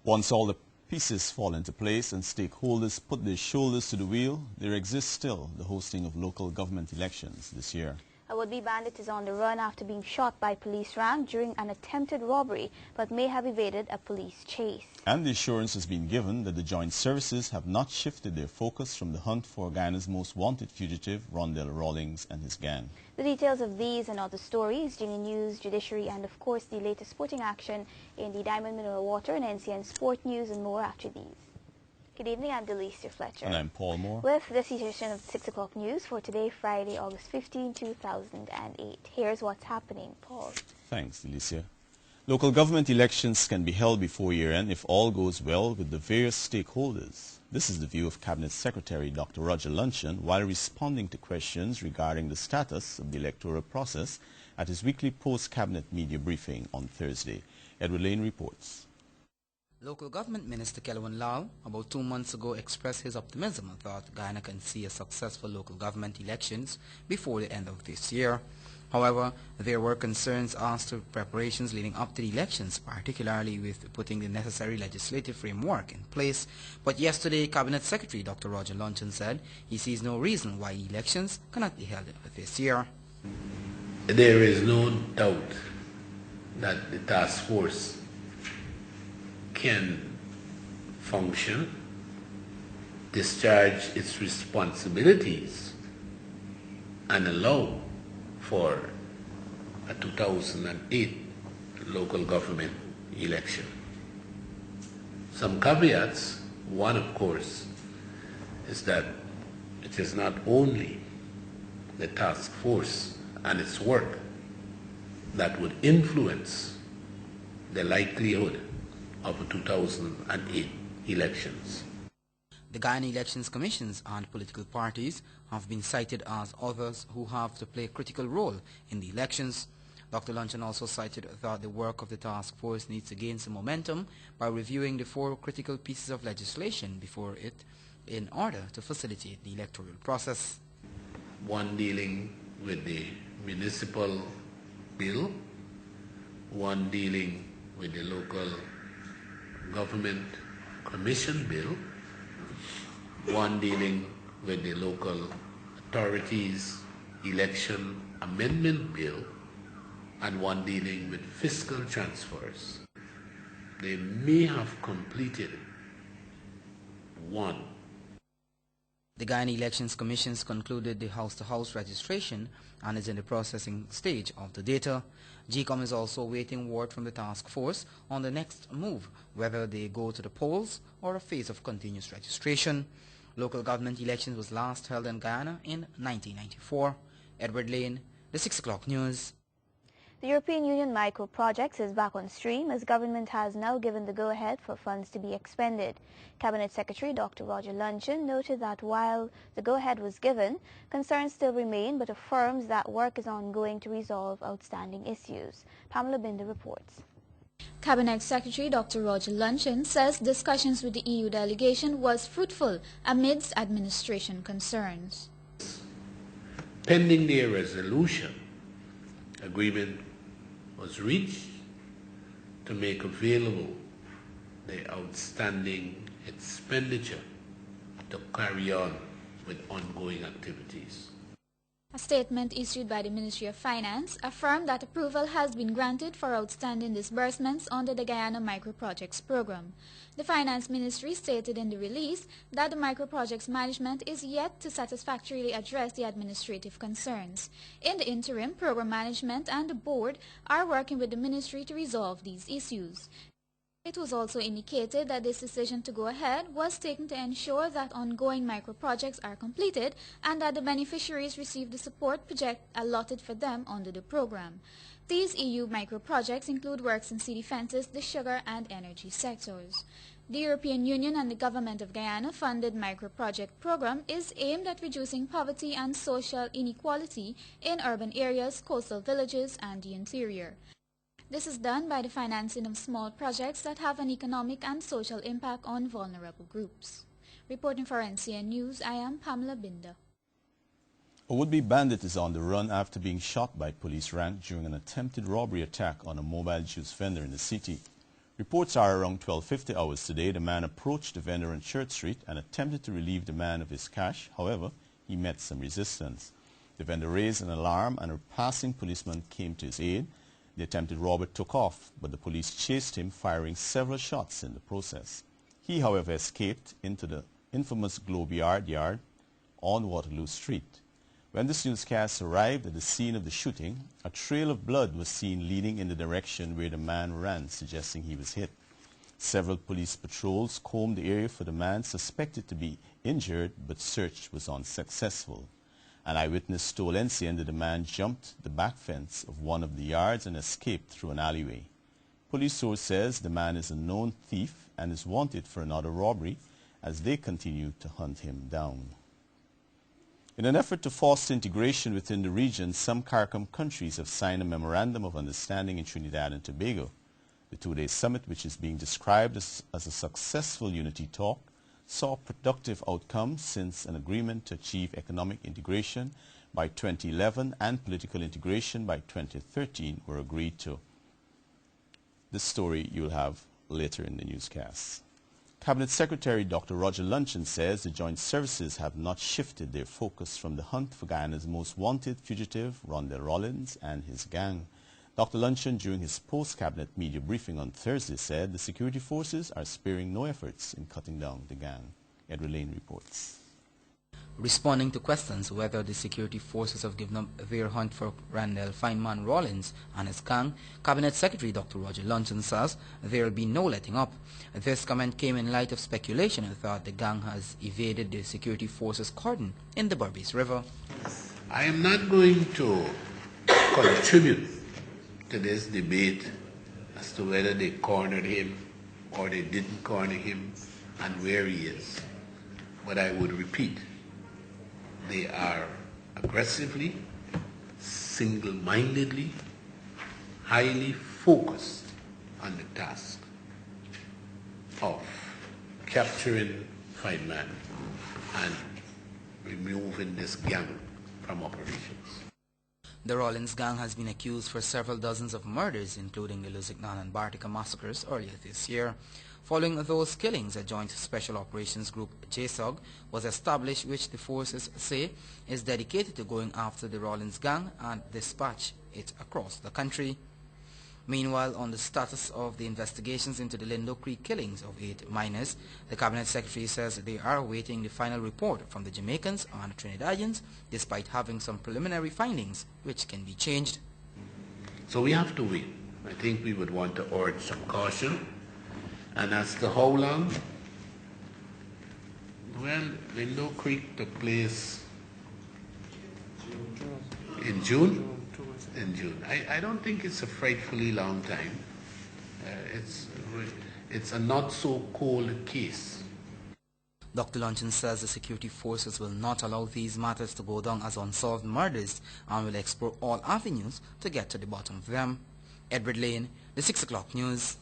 Once all the pieces fall into place and stakeholders put their shoulders to the wheel, there exists still the hosting of local government elections this year. A would-be bandit is on the run after being shot by police rank during an attempted robbery, but may have evaded a police chase. And the assurance has been given that the joint services have not shifted their focus from the hunt for Guyana's most wanted fugitive, Rondell Rawlings and his gang. The details of these and other stories, GNA News, Judiciary, and of course the latest sporting action in the Diamond Mineral Water and NCN Sport News and more after these. Good evening, I'm Delicia Fletcher. And I'm Paul Moore. With this edition of 6 o'clock news for today, Friday, August 15, 2008. Here's what's happening, Paul. Thanks, Delicia. Local government elections can be held before year-end if all goes well with the various stakeholders. This is the view of Cabinet Secretary Dr. Roger Luncheon while responding to questions regarding the status of the electoral process at his weekly post-cabinet media briefing on Thursday. Edward Lane reports. Local Government Minister Kelvin Lau about 2 months ago expressed his optimism and thought Guyana can see a successful local government elections before the end of this year. However, there were concerns as to preparations leading up to the elections, particularly with putting the necessary legislative framework in place. But yesterday, Cabinet Secretary Dr. Roger Luncheon said he sees no reason why elections cannot be held this year. There is no doubt that the task force can function, discharge its responsibilities, and allow for a 2008 local government election. Some caveats. One, of course, is that it is not only the task force and its work that would influence the likelihood of 2008 elections. The Guyana Elections Commissions and political parties have been cited as others who have to play a critical role in the elections. Dr. Luncheon also cited that the work of the task force needs to gain some momentum by reviewing the 4 critical pieces of legislation before it in order to facilitate the electoral process. One dealing with the municipal bill, one dealing with the local government commission bill, one dealing with the local authorities election amendment bill, and one dealing with fiscal transfers. They may have completed one. The Guyana Elections Commissions concluded the house-to-house registration and is in the processing stage of the data. GCOM is also awaiting word from the task force on the next move, whether they go to the polls or a phase of continuous registration. Local government elections was last held in Guyana in 1994. Edward Lane, the 6 o'clock news. The European Union micro-projects is back on stream as government has now given the go-ahead for funds to be expended. Cabinet Secretary Dr. Roger Luncheon noted that while the go-ahead was given, concerns still remain but affirms that work is ongoing to resolve outstanding issues. Pamela Binder reports. Cabinet Secretary Dr. Roger Luncheon says discussions with the EU delegation was fruitful amidst administration concerns. Pending their resolution, agreement was reached to make available the outstanding expenditure to carry on with ongoing activities. A statement issued by the Ministry of Finance affirmed that approval has been granted for outstanding disbursements under the Guyana Microprojects Program. The Finance Ministry stated in the release that the microprojects management is yet to satisfactorily address the administrative concerns. In the interim, program management and the board are working with the ministry to resolve these issues. It was also indicated that this decision to go ahead was taken to ensure that ongoing microprojects are completed and that the beneficiaries receive the support project allotted for them under the program. These EU microprojects include works in sea defenses, the sugar and energy sectors. The European Union and the Government of Guyana funded microproject program is aimed at reducing poverty and social inequality in urban areas, coastal villages and the interior. This is done by the financing of small projects that have an economic and social impact on vulnerable groups. Reporting for NCN News, I am Pamela Binder. A would-be bandit is on the run after being shot by police rank during an attempted robbery attack on a mobile juice vendor in the city. Reports are around 12:50 hours today, the man approached the vendor on Church Street and attempted to relieve the man of his cash. However, he met some resistance. The vendor raised an alarm and a passing policeman came to his aid. The attempted robber took off, but the police chased him, firing several shots in the process. He, however, escaped into the infamous Globe Yard on Waterloo Street. When this newscast arrived at the scene of the shooting, a trail of blood was seen leading in the direction where the man ran, suggesting he was hit. Several police patrols combed the area for the man suspected to be injured, but search was unsuccessful. An eyewitness told NCN that the man jumped the back fence of one of the yards and escaped through an alleyway. Police source says the man is a known thief and is wanted for another robbery as they continue to hunt him down. In an effort to foster integration within the region, some CARICOM countries have signed a Memorandum of Understanding in Trinidad and Tobago. The two-day summit, which is being described as a successful unity talk, saw productive outcomes since an agreement to achieve economic integration by 2011 and political integration by 2013 were agreed to. This story you'll have later in the newscast. Cabinet Secretary Dr. Roger Luncheon says the joint services have not shifted their focus from the hunt for Guyana's most wanted fugitive, Rondell Rollins, and his gang. Dr. Luncheon, during his post-cabinet media briefing on Thursday, said the security forces are sparing no efforts in cutting down the gang. Edward Lane reports. Responding to questions whether the security forces have given up their hunt for Rondell Fineman Rollins and his gang, Cabinet Secretary Dr. Roger Luncheon says there will be no letting up. This comment came in light of speculation that the gang has evaded the security forces' cordon in the Berbice River. I am not going to contribute to this debate as to whether they cornered him or they didn't corner him and where he is. But I would repeat, they are aggressively, single-mindedly, highly focused on the task of capturing Fineman and removing this gang from operations. The Rollins gang has been accused for several dozens of murders, including the Luzignan and Bartica massacres earlier this year. Following those killings, a joint special operations group, JSOG, was established, which the forces say is dedicated to going after the Rollins gang and dispatch it across the country. Meanwhile, on the status of the investigations into the Lindo Creek killings of 8 miners, the Cabinet Secretary says they are awaiting the final report from the Jamaicans and Trinidadians, despite having some preliminary findings which can be changed. So we have to wait. I think we would want to urge some caution. And as to how long, well, Lindo Creek took place in June. In June. I don't think it's a frightfully long time. It's a not so cold case. Dr. Luncheon says the security forces will not allow these matters to go down as unsolved murders and will explore all avenues to get to the bottom of them. Edward Lane, the 6 o'clock news.